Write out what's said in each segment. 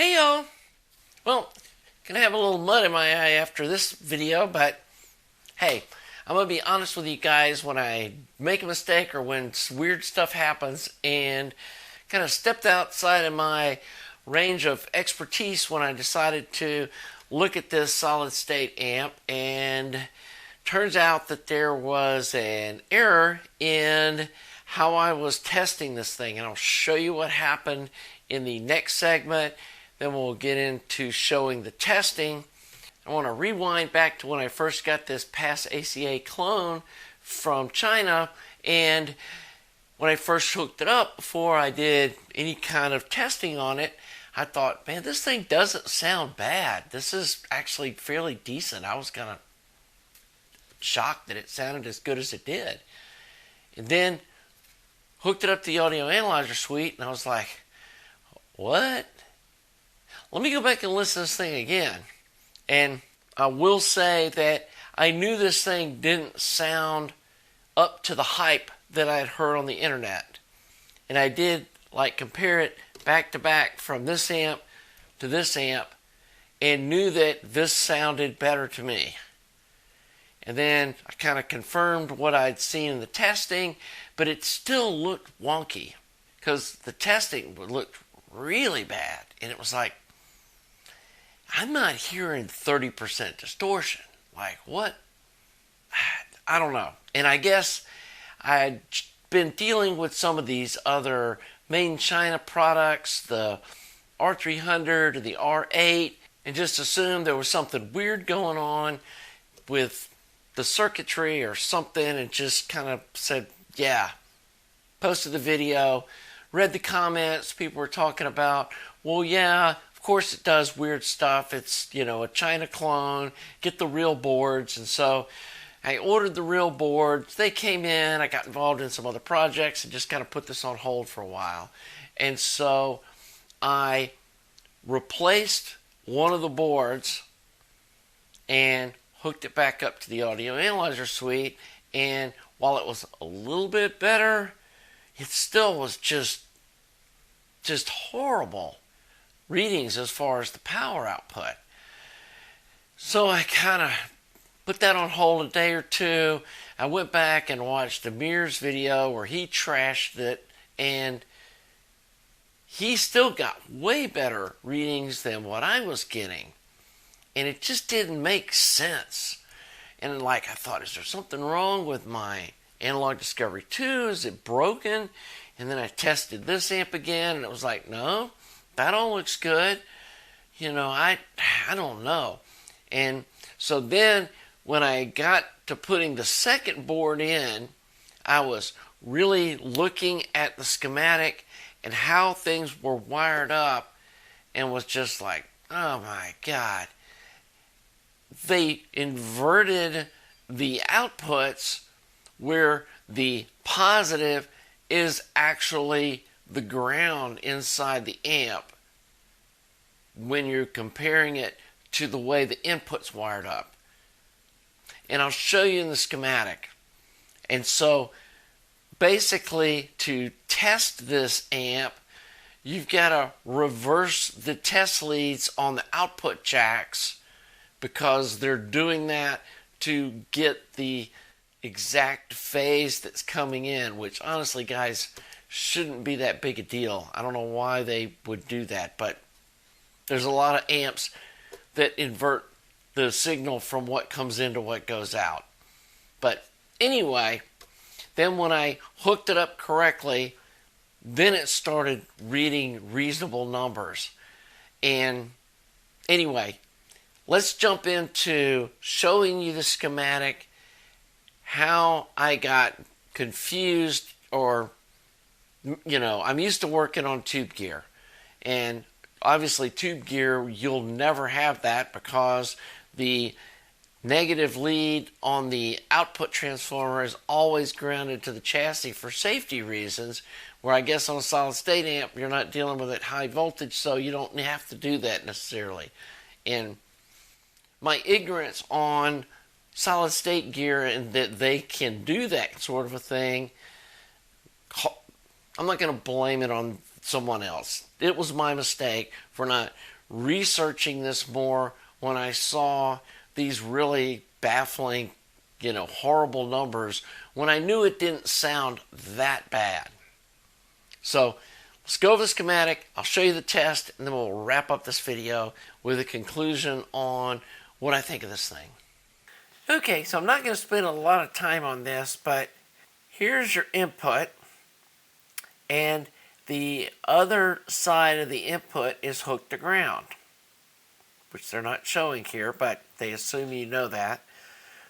Hey y'all! Well, gonna have a little mud in my eye after this video, but hey, I'm gonna be honest with you guys when I make a mistake or when weird stuff happens, and kind of stepped outside of my range of expertise when I decided to look at this solid state amp, and turns out that there was an error in how I was testing this thing, and I'll show you what happened in the next segment. Then we'll get into showing the testing. I want to rewind back to when I first got this PASS ACA clone from China, and when I first hooked it up, before I did any kind of testing on it, I thought, man, this thing doesn't sound bad. This is actually fairly decent. I was kind of shocked that it sounded as good as it did. And then hooked it up to the audio analyzer suite, and I was like, what? Let me go back and listen to this thing again. And I will say that I knew this thing didn't sound up to the hype that I had heard on the internet. And I did compare it back to back from this amp to this amp, and knew that this sounded better to me. And then I kind of confirmed what I'd seen in the testing, but it still looked wonky because the testing looked really bad. And it was like, I'm not hearing 30% distortion. Like, what? I don't know. And I guess I'd been dealing with some of these other made in China products, the R300 or the R8, and just assumed there was something weird going on with the circuitry or something, and just kind of said, yeah. Posted the video, read the comments. People were talking about, well, yeah, of course it does weird stuff. It's, a China clone. Get the real boards. And so I ordered the real boards. They came in. I got involved in some other projects and just kind of put this on hold for a while. And so I replaced one of the boards and hooked it back up to the audio analyzer suite. And while it was a little bit better, it still was just horrible readings as far as the power output. So I kind of put that on hold a day or two. I went back and watched Amir's video where he trashed it, and he still got way better readings than what I was getting. And it just didn't make sense. And I thought, is there something wrong with my Analog Discovery 2? Is it broken? And then I tested this amp again, and it was like, no, that all looks good. I don't know. And so then when I got to putting the second board in, I was really looking at the schematic and how things were wired up, and was just like, oh my God. They inverted the outputs where the positive is actually the ground inside the amp when you're comparing it to the way the input's wired up. And I'll show you in the schematic. And so basically, to test this amp, you've got to reverse the test leads on the output jacks, because they're doing that to get the exact phase that's coming in, which honestly, guys, shouldn't be that big a deal. I don't know why they would do that, but there's a lot of amps that invert the signal from what comes in to what goes out. But anyway, then when I hooked it up correctly, then it started reading reasonable numbers. And anyway, let's jump into showing you the schematic, how I got confused, or, I'm used to working on tube gear. And obviously tube gear, you'll never have that because the negative lead on the output transformer is always grounded to the chassis for safety reasons, where I guess on a solid state amp, you're not dealing with it high voltage, so you don't have to do that necessarily. And my ignorance on solid state gear and that they can do that sort of a thing, I'm not going to blame it on someone else. It was my mistake for not researching this more when I saw these really baffling, horrible numbers when I knew it didn't sound that bad. So let's go over the schematic. I'll show you the test, and then we'll wrap up this video with a conclusion on what I think of this thing. Okay, so I'm not going to spend a lot of time on this, but here's your input, and the other side of the input is hooked to ground, which they're not showing here, but they assume you know that.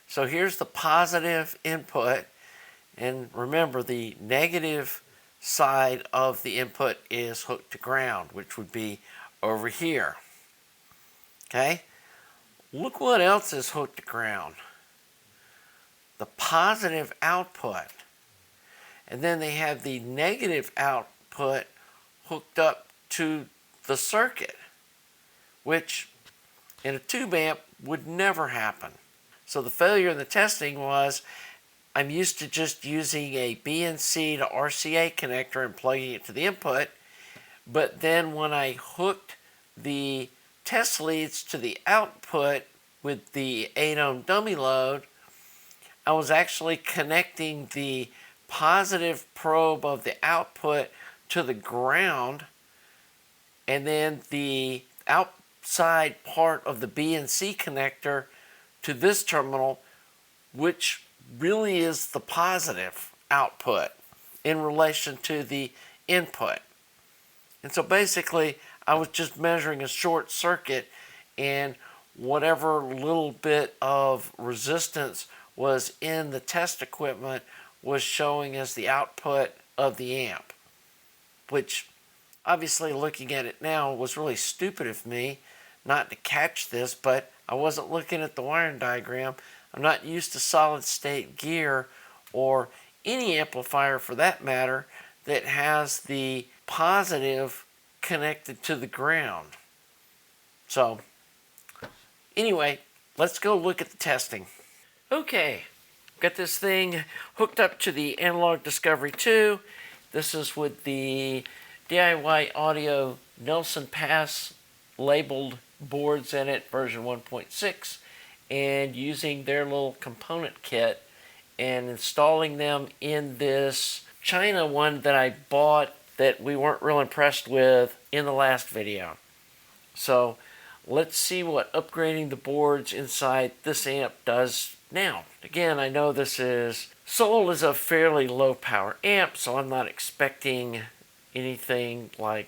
So here's the positive input, and remember the negative side of the input is hooked to ground, which would be over here. Okay? Look what else is hooked to ground. The positive output. And then they have the negative output hooked up to the circuit, which in a tube amp would never happen. So the failure in the testing was I'm used to just using a BNC to RCA connector and plugging it to the input, but then when I hooked the test leads to the output with the 8-ohm dummy load, I was actually connecting the positive probe of the output to the ground, and then the outside part of the BNC connector to this terminal, which really is the positive output in relation to the input. And so basically I was just measuring a short circuit, and whatever little bit of resistance was in the test equipment was showing as the output of the amp, which obviously looking at it now was really stupid of me not to catch this, but I wasn't looking at the wiring diagram. I'm not used to solid state gear or any amplifier for that matter that has the positive connected to the ground. So anyway, let's go look at the testing. Okay, got this thing hooked up to the Analog Discovery 2. This is with the DIY Audio Nelson PASS labeled boards in it, version 1.6, and using their little component kit and installing them in this China one that I bought that we weren't real impressed with in the last video. So let's see what upgrading the boards inside this amp does now. Again, I know this is sold as a fairly low power amp, so I'm not expecting anything like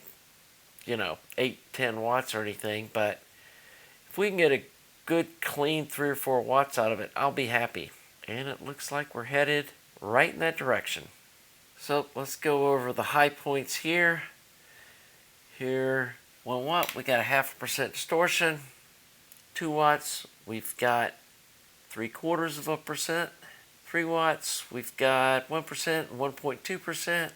8-10 watts or anything, but if we can get a good clean 3 or 4 watts out of it, I'll be happy. And it looks like we're headed right in that direction. So let's go over the high points here. Here, 1 watt, we got a 0.5% distortion. 2 watts, we've got 0.75%. 3 watts, we've got 1% and 1.2%.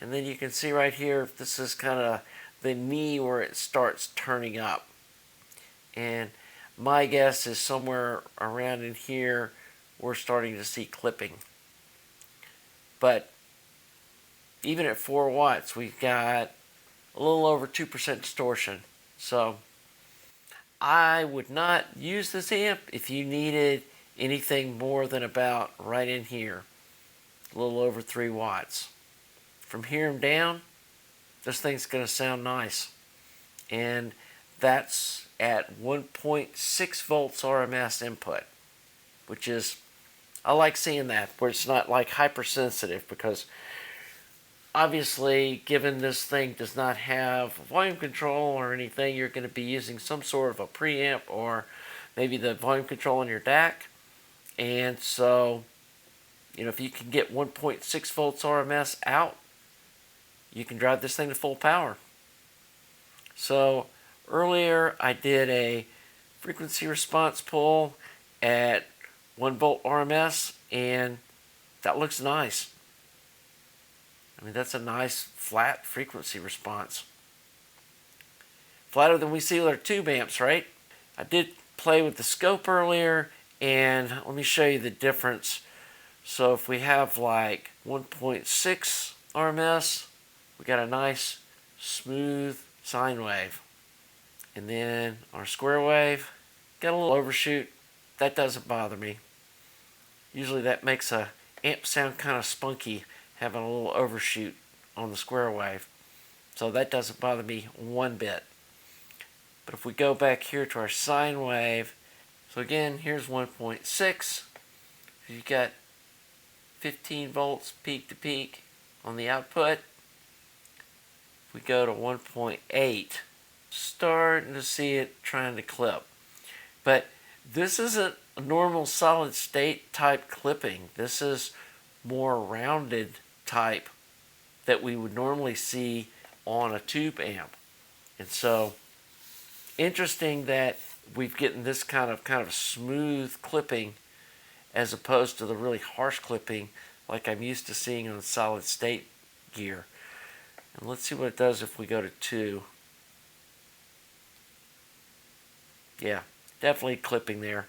And then you can see right here, this is kind of the knee where it starts turning up. And my guess is somewhere around in here, we're starting to see clipping. But even at 4 watts, we've got a little over 2% distortion. So I would not use this amp if you needed anything more than about right in here, a little over 3 watts. From here and down, this thing's going to sound nice. And that's at 1.6 volts RMS input, which is, I like seeing that, where it's not like hypersensitive, because obviously, given this thing does not have volume control or anything, you're going to be using some sort of a preamp or maybe the volume control in your DAC. And so, if you can get 1.6 volts RMS out, you can drive this thing to full power. So earlier I did a frequency response pull at 1 volt RMS, and that looks nice. I mean, that's a nice flat frequency response. Flatter than we see with our tube amps, right? I did play with the scope earlier, and let me show you the difference. So if we have like 1.6 RMS, we got a nice smooth sine wave. And then our square wave, got a little overshoot. That doesn't bother me. Usually that makes a amp sound kind of spunky, having a little overshoot on the square wave. So that doesn't bother me one bit. But if we go back here to our sine wave, so again, here's 1.6. You got 15 volts peak to peak on the output. If we go to 1.8, starting to see it trying to clip. But this isn't a normal solid state type clipping. This is more rounded type that we would normally see on a tube amp. And so interesting that we've getting this kind of smooth clipping as opposed to the really harsh clipping like I'm used to seeing on solid state gear. And let's see what it does if we go to 2. Yeah, definitely clipping there.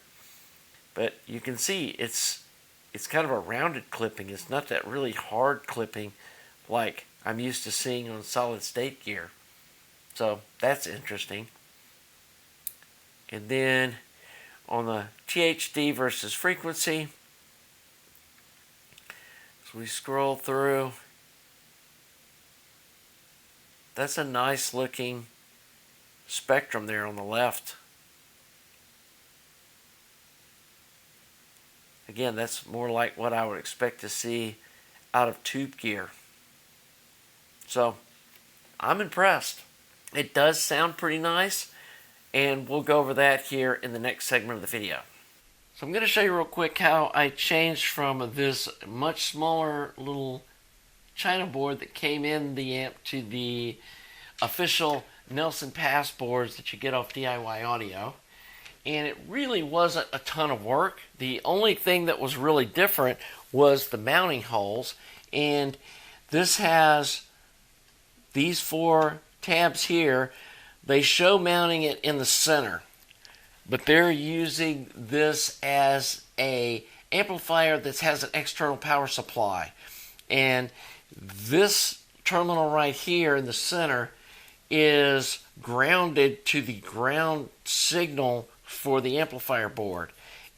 But you can see it's kind of a rounded clipping. It's not that really hard clipping like I'm used to seeing on solid state gear. So that's interesting. And then on the THD versus frequency, as we scroll through, that's a nice looking spectrum there on the left. Again, that's more like what I would expect to see out of tube gear. So I'm impressed. It does sound pretty nice, and we'll go over that here in the next segment of the video. So I'm going to show you real quick how I changed from this much smaller little China board that came in the amp to the official Nelson PASS boards that you get off DIY Audio. And it really wasn't a ton of work. The only thing that was really different was the mounting holes. And this has these 4 tabs here. They show mounting it in the center, but they're using this as a amplifier that has an external power supply. And this terminal right here in the center is grounded to the ground signal for the amplifier board.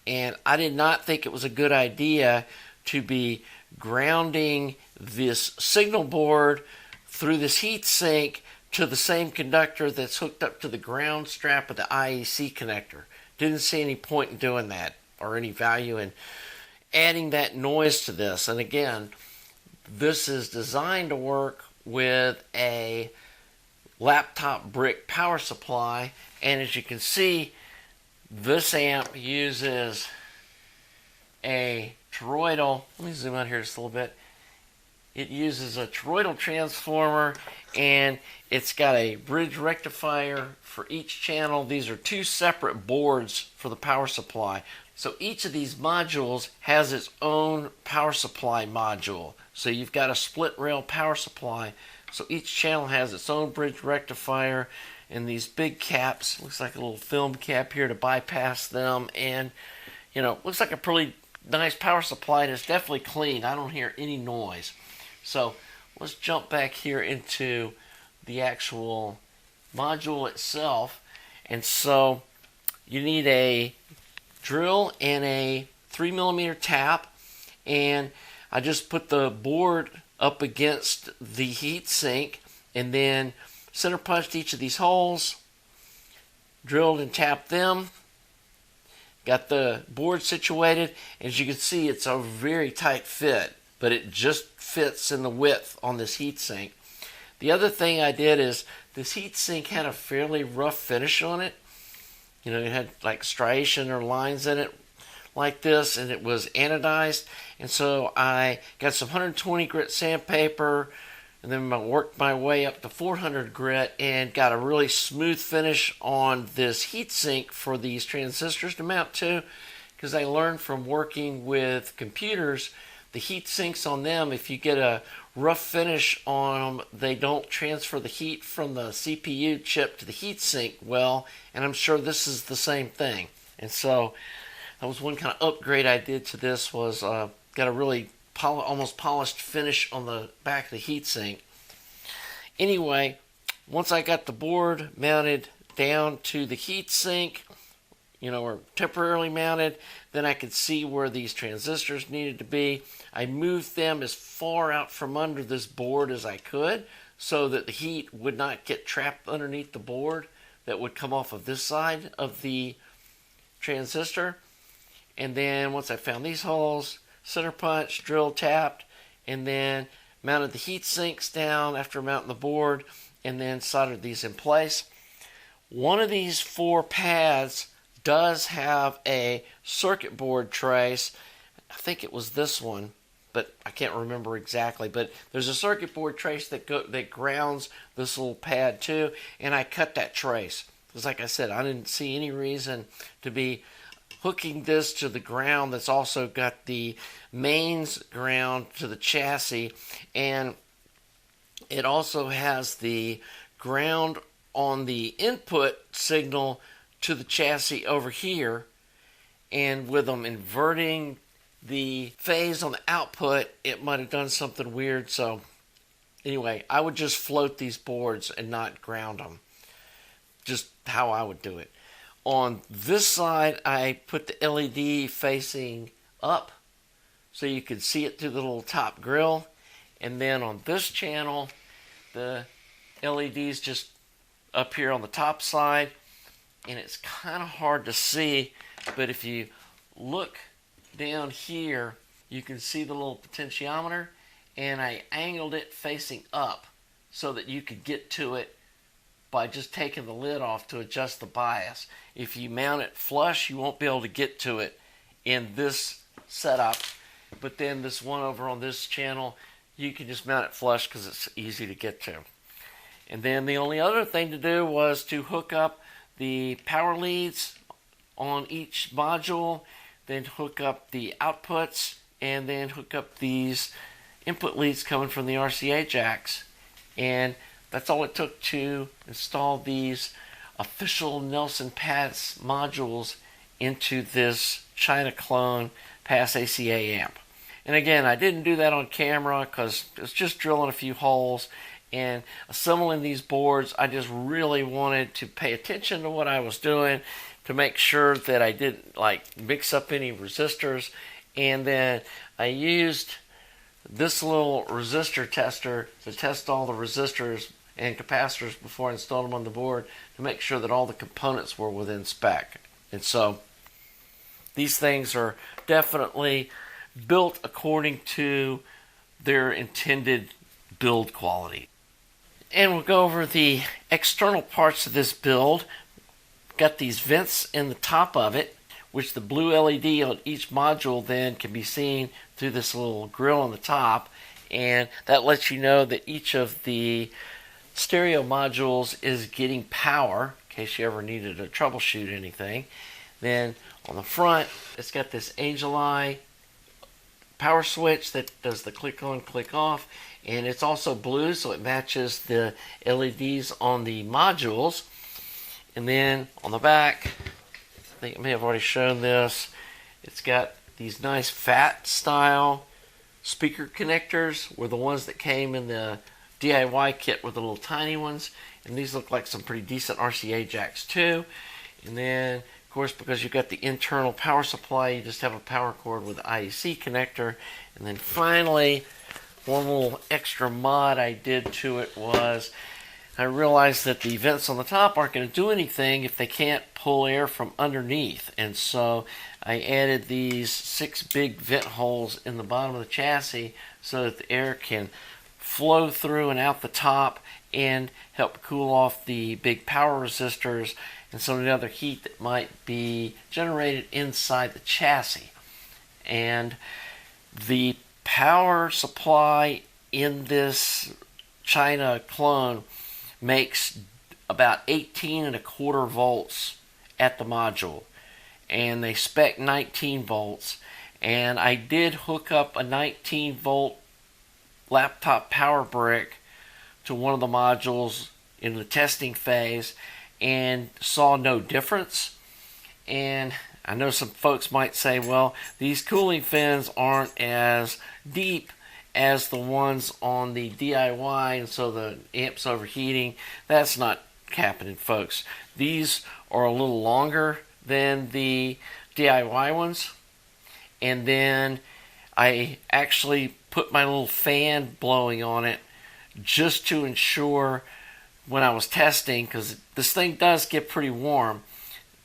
And I did not think it was a good idea to be grounding this signal board through this heat sink to the same conductor that's hooked up to the ground strap of the IEC connector. Didn't see any point in doing that or any value in adding that noise to this. And again, this is designed to work with a laptop brick power supply, and as you can see, this amp uses a toroidal. Let me zoom out here just a little bit. It uses a toroidal transformer, and it's got a bridge rectifier for each channel. These are 2 separate boards for the power supply. So each of these modules has its own power supply module. So you've got a split rail power supply. So each channel has its own bridge rectifier and these big caps. Looks like a little film cap here to bypass them. And, you know, looks like a pretty nice power supply, and it's definitely clean. I don't hear any noise. So let's jump back here into the actual module itself. And so you need a drill and a 3mm tap, and I just put the board up against the heat sink and then center punched each of these holes, drilled and tapped them, got the board situated. As you can see, it's a very tight fit, but it just fits in the width on this heat sink. The other thing I did is this heat sink had a fairly rough finish on it. You know, it had like striation or lines in it like this, and it was anodized. And so I got some 120 grit sandpaper, and then I worked my way up to 400 grit and got a really smooth finish on this heat sink for these transistors to mount to. Because I learned from working with computers, the heat sinks on them, if you get a rough finish on them, they don't transfer the heat from the CPU chip to the heat sink well, and I'm sure this is the same thing. And so that was one kind of upgrade I did to this, was got a really almost polished finish on the back of the heat sink. Anyway, once I got the board mounted down to the heat sink, or temporarily mounted, then I could see where these transistors needed to be. I moved them as far out from under this board as I could so that the heat would not get trapped underneath the board that would come off of this side of the transistor. And then once I found these holes, center punch, drill, tapped, and then mounted the heat sinks down after mounting the board, and then soldered these in place. One of these 4 pads does have a circuit board trace. I think it was this one, but I can't remember exactly. But there's a circuit board trace that grounds this little pad too, and I cut that trace because, like I said, I didn't see any reason to be hooking this to the ground that's also got the mains ground to the chassis, and it also has the ground on the input signal to the chassis over here. And with them inverting the phase on the output, it might have done something weird. So anyway, I would just float these boards and not ground them. Just how I would do it. On this side, I put the LED facing up so you could see it through the little top grill. And then on this channel, the LED's just up here on the top side. And it's kind of hard to see, but if you look down here, you can see the little potentiometer, and I angled it facing up so that you could get to it by just taking the lid off to adjust the bias. If you mount it flush, you won't be able to get to it in this setup, but then this one over on this channel, you can just mount it flush because it's easy to get to. And then the only other thing to do was to hook up the power leads on each module, then hook up the outputs, and then hook up these input leads coming from the RCA jacks. And that's all it took to install these official Nelson PASS modules into this China clone PASS ACA amp. And again, I didn't do that on camera because it's just drilling a few holes. And assembling these boards, I just really wanted to pay attention to what I was doing to make sure that I didn't mix up any resistors. And then I used this little resistor tester to test all the resistors and capacitors before I installed them on the board to make sure that all the components were within spec. And so these things are definitely built according to their intended build quality. And we'll go over the external parts of this build. Got these vents in the top of it, which the blue LED on each module then can be seen through this little grill on the top. And that lets you know that each of the stereo modules is getting power, in case you ever needed to troubleshoot anything. Then on the front, it's got this Angel Eye power switch that does the click on, click off. And it's also blue, so it matches the LEDs on the modules. And then on the back, I think I may have already shown this, it's got these nice fat style speaker connectors, were the ones that came in the DIY kit with the little tiny ones. And these look like some pretty decent RCA jacks too. And then, of course, because you've got the internal power supply, you just have a power cord with the IEC connector. And then finally, one little extra mod I did to it was I realized that the vents on the top aren't going to do anything if they can't pull air from underneath. And so I added these 6 big vent holes in the bottom of the chassis so that the air can flow through and out the top and help cool off the big power resistors and some of the other heat that might be generated inside the chassis. And the power supply in this China clone makes about 18.25 volts at the module, and they spec 19 volts. And I did hook up a 19 volt laptop power brick to one of the modules in the testing phase and saw no difference. And I know some folks might say, well, these cooling fins aren't as deep as the ones on the DIY, and so the amp's overheating. That's not happening, folks. These are a little longer than the DIY ones, and then I actually put my little fan blowing on it just to ensure when I was testing, because this thing does get pretty warm.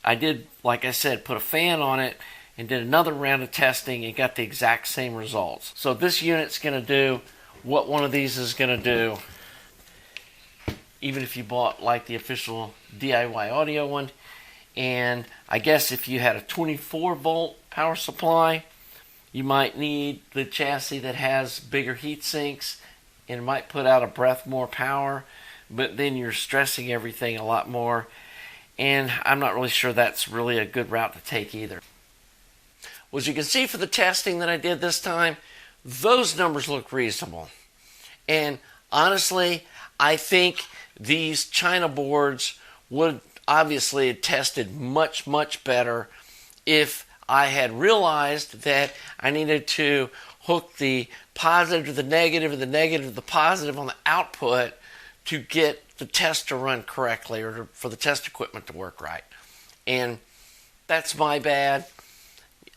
I did, like I said, put a fan on it and did another round of testing and got the exact same results. So this unit's going to do what one of these is going to do, even if you bought like the official DIY audio one. And I guess if you had a 24 volt power supply, you might need the chassis that has bigger heat sinks and it might put out a breath more power, but then you're stressing everything a lot more, and I'm not really sure that's really a good route to take either. Well, as you can see for the testing that I did this time, those numbers look reasonable. And honestly, I think these China boards would obviously have tested much, much better if I had realized that I needed to hook the positive to the negative and the negative to the positive on the output to get the test to run correctly, or for the test equipment to work right. And that's my bad.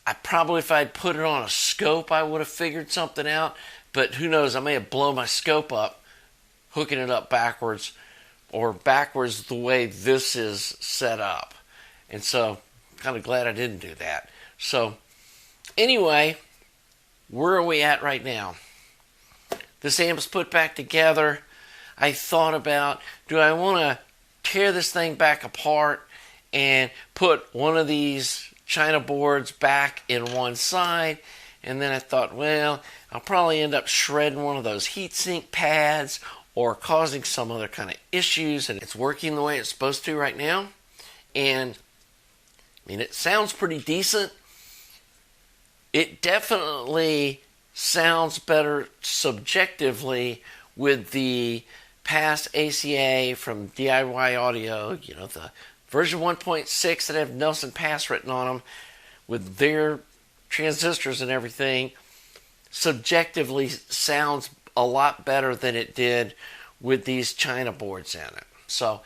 I probably, if I'd put it on a scope, I would have figured something out, but who knows, I may have blown my scope up hooking it up backwards, or backwards the way this is set up. And so I'm kind of glad I didn't do that. So anyway, where are we at right now? This amp's put back together. I thought about, do I want to tear this thing back apart and put one of these China boards back in one side? And then I thought, well, I'll probably end up shredding one of those heatsink pads or causing some other kind of issues. And it's working the way it's supposed to right now. And I mean, it sounds pretty decent. It definitely sounds better subjectively with the PASS ACA from DIY Audio, you know, the version 1.6 that have Nelson Pass written on them with their transistors and everything. Subjectively sounds a lot better than it did with these China boards in it. So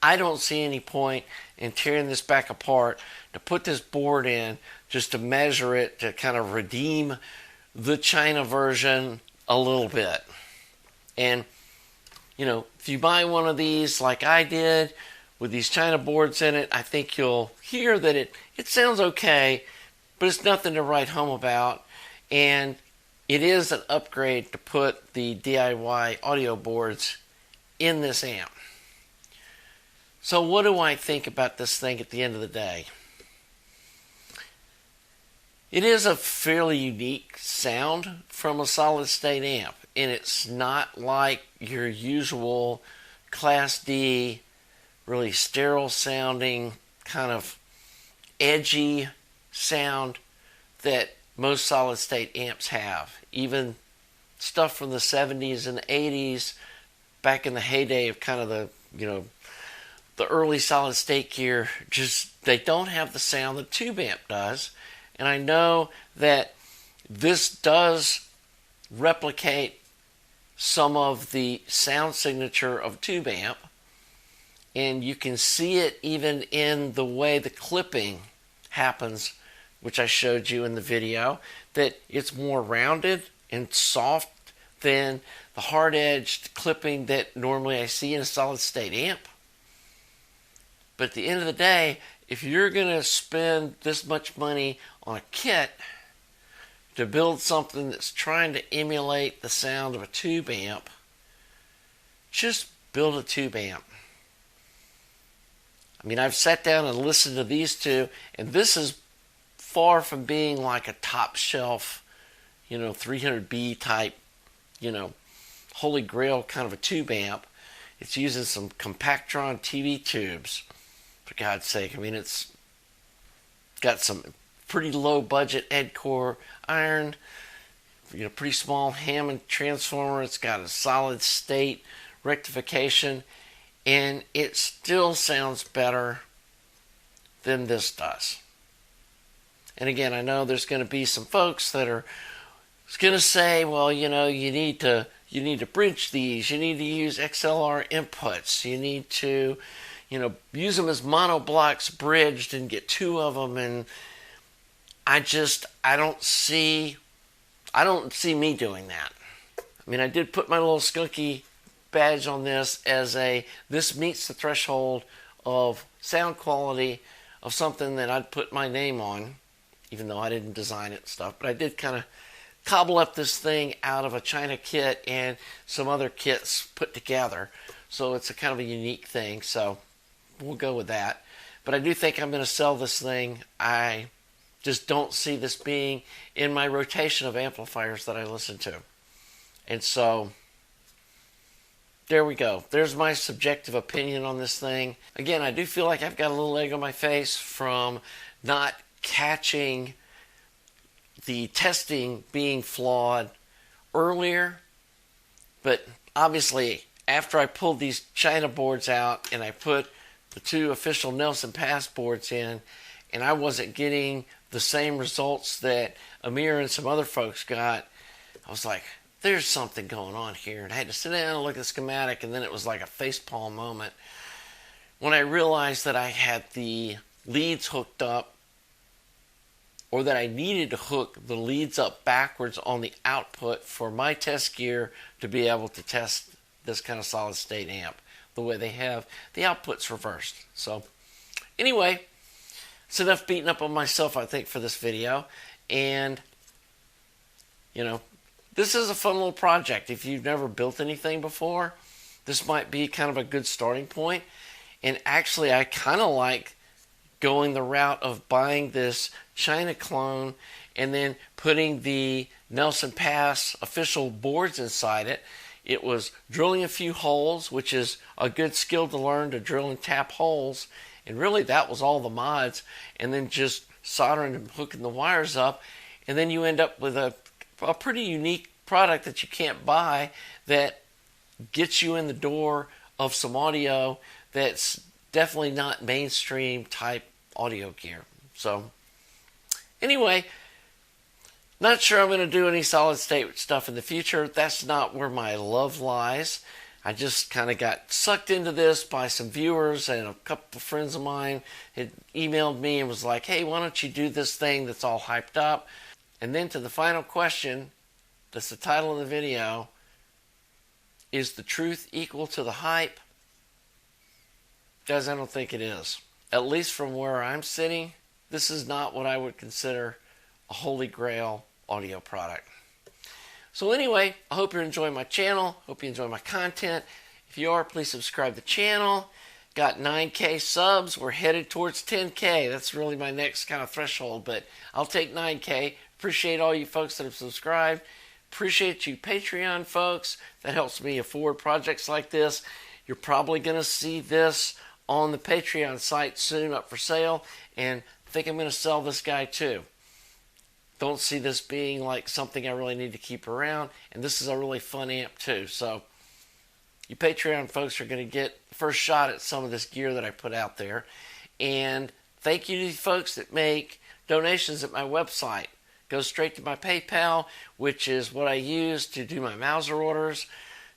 I don't see any point in tearing this back apart to put this board in just to measure it, to kind of redeem the China version a little bit. And you know, if you buy one of these like I did with these China boards in it, I think you'll hear that it sounds okay, but it's nothing to write home about. And it is an upgrade to put the DIY audio boards in this amp. So what do I think about this thing at the end of the day? It is a fairly unique sound from a solid state amp, and it's not like your usual Class D, really sterile sounding, kind of edgy sound that most solid state amps have. Even stuff from the 70s and 80s, back in the heyday of kind of the, you know, the early solid state gear, just they don't have the sound the tube amp does. And I know that this does replicate some of the sound signature of tube amp, and you can see it even in the way the clipping happens, which I showed you in the video, that it's more rounded and soft than the hard-edged clipping that normally I see in a solid state amp. But at the end of the day, if you're going to spend this much money on a kit to build something that's trying to emulate the sound of a tube amp, just build a tube amp. I mean, I've sat down and listened to these two, and this is far from being like a top shelf, you know, 300B type, you know, holy grail kind of a tube amp. It's using some Compactron TV tubes, for God's sake. I mean, it's got some pretty low budget Ed core iron, you know, pretty small Hammond transformer. It's got a solid state rectification, and it still sounds better than this does. And again, I know there's going to be some folks that are was gonna say, well, you know, you need to bridge these. You need to use XLR inputs. You need to, you know, use them as mono blocks bridged and get two of them. And I don't see me doing that. I mean, I did put my little skunky badge on this as this meets the threshold of sound quality of something that I'd put my name on, even though I didn't design it and stuff. But I did kind of cobble up this thing out of a China kit and some other kits put together. So it's a kind of a unique thing. So we'll go with that. But I do think I'm going to sell this thing. I just don't see this being in my rotation of amplifiers that I listen to. And so there we go. There's my subjective opinion on this thing. Again, I do feel like I've got a little egg on my face from not catching the testing being flawed earlier. But obviously, after I pulled these China boards out and I put the two official Nelson PASS boards in, and I wasn't getting the same results that Amir and some other folks got, I was like, there's something going on here. And I had to sit down and look at the schematic, and then it was like a facepalm moment when I realized that I had the leads hooked up, or that I needed to hook the leads up backwards on the output for my test gear to be able to test this kind of solid state amp the way they have the outputs reversed. So anyway, it's enough beating up on myself, I think, for this video. And, you know, this is a fun little project. If you've never built anything before, this might be kind of a good starting point. And actually, I kind of like going the route of buying this China clone and then putting the Nelson PASS official boards inside it. It was drilling a few holes, which is a good skill to learn, to drill and tap holes. And really, that was all the mods. And then just soldering and hooking the wires up. And then you end up with a pretty unique product that you can't buy that gets you in the door of some audio that's definitely not mainstream type audio gear. So anyway, not sure I'm going to do any solid state stuff in the future. That's not where my love lies. I just kind of got sucked into this by some viewers, and a couple of friends of mine had emailed me and was like, hey, why don't you do this thing that's all hyped up? And then to the final question, that's the title of the video, is the truth equal to the hype? Guys, I don't think it is. At least from where I'm sitting, this is not what I would consider a holy grail audio product. So anyway, I hope you're enjoying my channel. Hope you enjoy my content. If you are, please subscribe to the channel. Got 9K subs. We're headed towards 10K. That's really my next kind of threshold, but I'll take 9K. Appreciate all you folks that have subscribed. Appreciate you Patreon folks. That helps me afford projects like this. You're probably going to see this on the Patreon site soon, up for sale, and I think I'm going to sell this guy too. Don't see this being like something I really need to keep around, and this is a really fun amp too. So you Patreon folks are going to get the first shot at some of this gear that I put out there. And thank you to the folks that make donations at my website. Go straight to my PayPal, which is what I use to do my Mauser orders.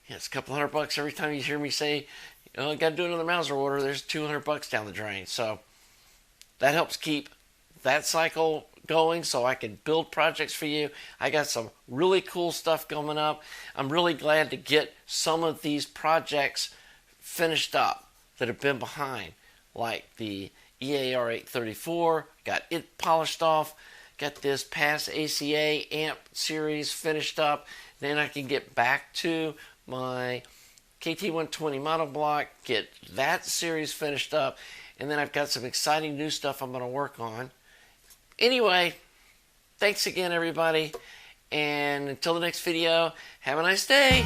Yeah, it's a couple $100 every time you hear me say, you know, I got to do another Mauser order. There's $200 down the drain. So that helps keep that cycle going so I can build projects for you. I got some really cool stuff coming up. I'm really glad to get some of these projects finished up that have been behind, like the EAR 834, got it polished off, got this PASS ACA amp series finished up. Then I can get back to my KT120 monoblock, get that series finished up, and then I've got some exciting new stuff I'm going to work on. Anyway, thanks again, everybody, and until the next video, have a nice day.